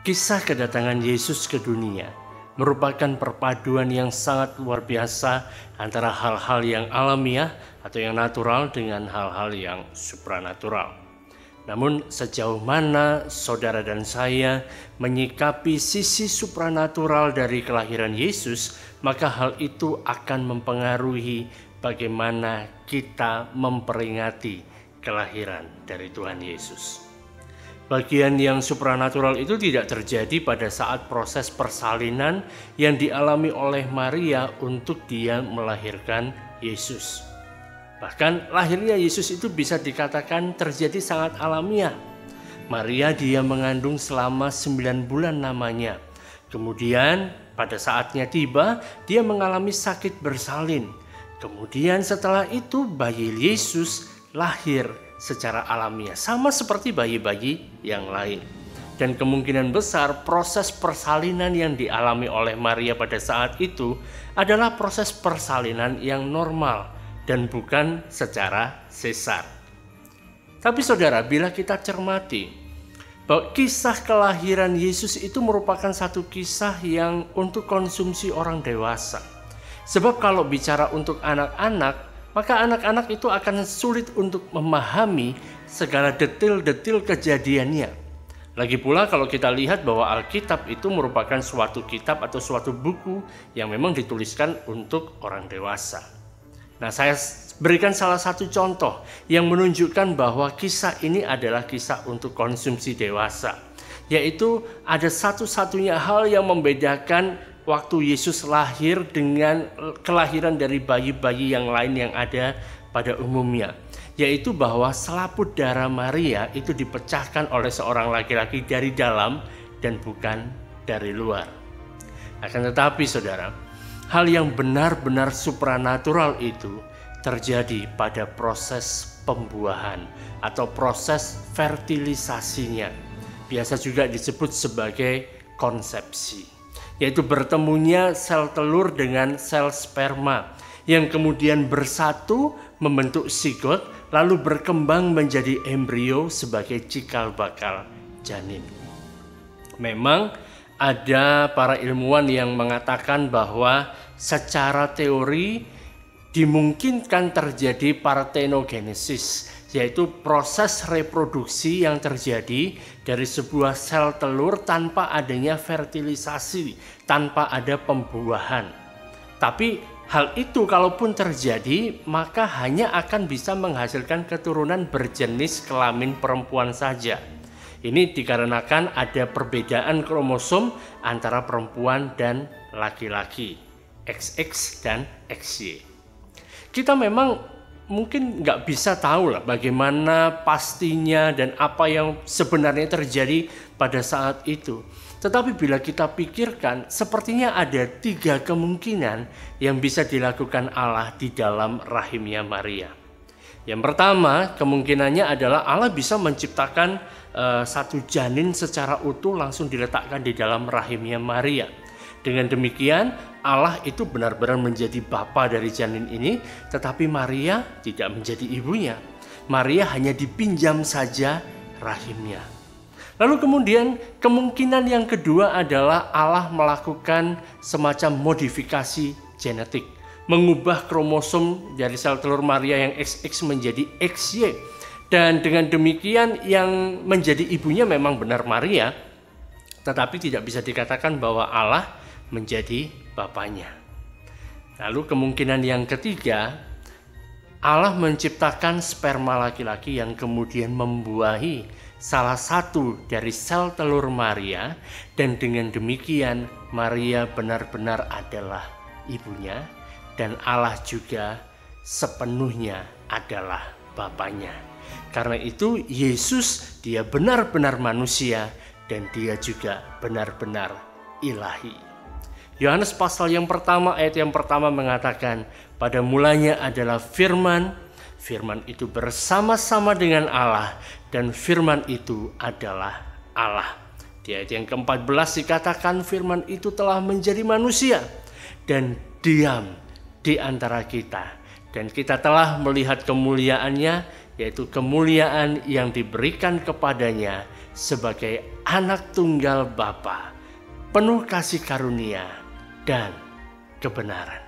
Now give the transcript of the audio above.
Kisah kedatangan Yesus ke dunia merupakan perpaduan yang sangat luar biasa antara hal-hal yang alamiah atau yang natural dengan hal-hal yang supranatural. Namun sejauh mana saudara dan saya menyikapi sisi supranatural dari kelahiran Yesus, maka hal itu akan mempengaruhi bagaimana kita memperingati kelahiran dari Tuhan Yesus. Bagian yang supranatural itu tidak terjadi pada saat proses persalinan yang dialami oleh Maria untuk dia melahirkan Yesus. Bahkan lahirnya Yesus itu bisa dikatakan terjadi sangat alamiah. Maria dia mengandung selama 9 bulan namanya. Kemudian pada saatnya tiba dia mengalami sakit bersalin. Kemudian setelah itu bayi Yesus lahir secara alamiah, sama seperti bayi-bayi yang lain. Dan kemungkinan besar proses persalinan yang dialami oleh Maria pada saat itu adalah proses persalinan yang normal dan bukan secara sesar. Tapi saudara, bila kita cermati bahwa kisah kelahiran Yesus itu merupakan satu kisah yang untuk konsumsi orang dewasa. Sebab kalau bicara untuk anak-anak, maka anak-anak itu akan sulit untuk memahami segala detil-detil kejadiannya. Lagi pula kalau kita lihat bahwa Alkitab itu merupakan suatu kitab atau suatu buku yang memang dituliskan untuk orang dewasa. Nah, saya berikan salah satu contoh yang menunjukkan bahwa kisah ini adalah kisah untuk konsumsi dewasa. Yaitu ada satu-satunya hal yang membedakan waktu Yesus lahir dengan kelahiran dari bayi-bayi yang lain yang ada pada umumnya, yaitu bahwa selaput darah Maria itu dipecahkan oleh seorang laki-laki dari dalam dan bukan dari luar. Akan tetapi saudara, hal yang benar-benar supranatural itu terjadi pada proses pembuahan atau proses fertilisasinya. Biasa juga disebut sebagai konsepsi, yaitu bertemunya sel telur dengan sel sperma yang kemudian bersatu membentuk sigot lalu berkembang menjadi embrio sebagai cikal bakal janin. Memang ada para ilmuwan yang mengatakan bahwa secara teori dimungkinkan terjadi parthenogenesis, yaitu proses reproduksi yang terjadi dari sebuah sel telur tanpa adanya fertilisasi, tanpa ada pembuahan. Tapi hal itu kalaupun terjadi, maka hanya akan bisa menghasilkan keturunan berjenis kelamin perempuan saja. Ini dikarenakan ada perbedaan kromosom antara perempuan dan laki-laki, XX dan XY. Kita memang mungkin nggak bisa tahu lah bagaimana pastinya dan apa yang sebenarnya terjadi pada saat itu. Tetapi bila kita pikirkan, sepertinya ada 3 kemungkinan yang bisa dilakukan Allah di dalam rahimnya Maria. Yang pertama, kemungkinannya adalah Allah bisa menciptakan satu janin secara utuh langsung diletakkan di dalam rahimnya Maria. Dengan demikian, Allah itu benar-benar menjadi bapa dari janin ini, tetapi Maria tidak menjadi ibunya. Maria hanya dipinjam saja rahimnya. Lalu kemudian kemungkinan yang kedua adalah Allah melakukan semacam modifikasi genetik, mengubah kromosom dari sel telur Maria yang XX menjadi XY. Dan dengan demikian yang menjadi ibunya memang benar Maria, tetapi tidak bisa dikatakan bahwa Allah menjadi bapaknya. Lalu kemungkinan yang ketiga, Allah menciptakan sperma laki-laki yang kemudian membuahi salah satu dari sel telur Maria, dan dengan demikian Maria benar-benar adalah ibunya dan Allah juga sepenuhnya adalah bapaknya. Karena itu Yesus dia benar-benar manusia dan dia juga benar-benar ilahi. Yohanes pasal yang pertama ayat yang pertama mengatakan, pada mulanya adalah firman, firman itu bersama-sama dengan Allah dan firman itu adalah Allah. Di ayat yang ke-14 dikatakan firman itu telah menjadi manusia dan diam di antara kita. Dan kita telah melihat kemuliaannya, yaitu kemuliaan yang diberikan kepadanya sebagai anak tunggal Bapa, penuh kasih karunia dan kebenaran.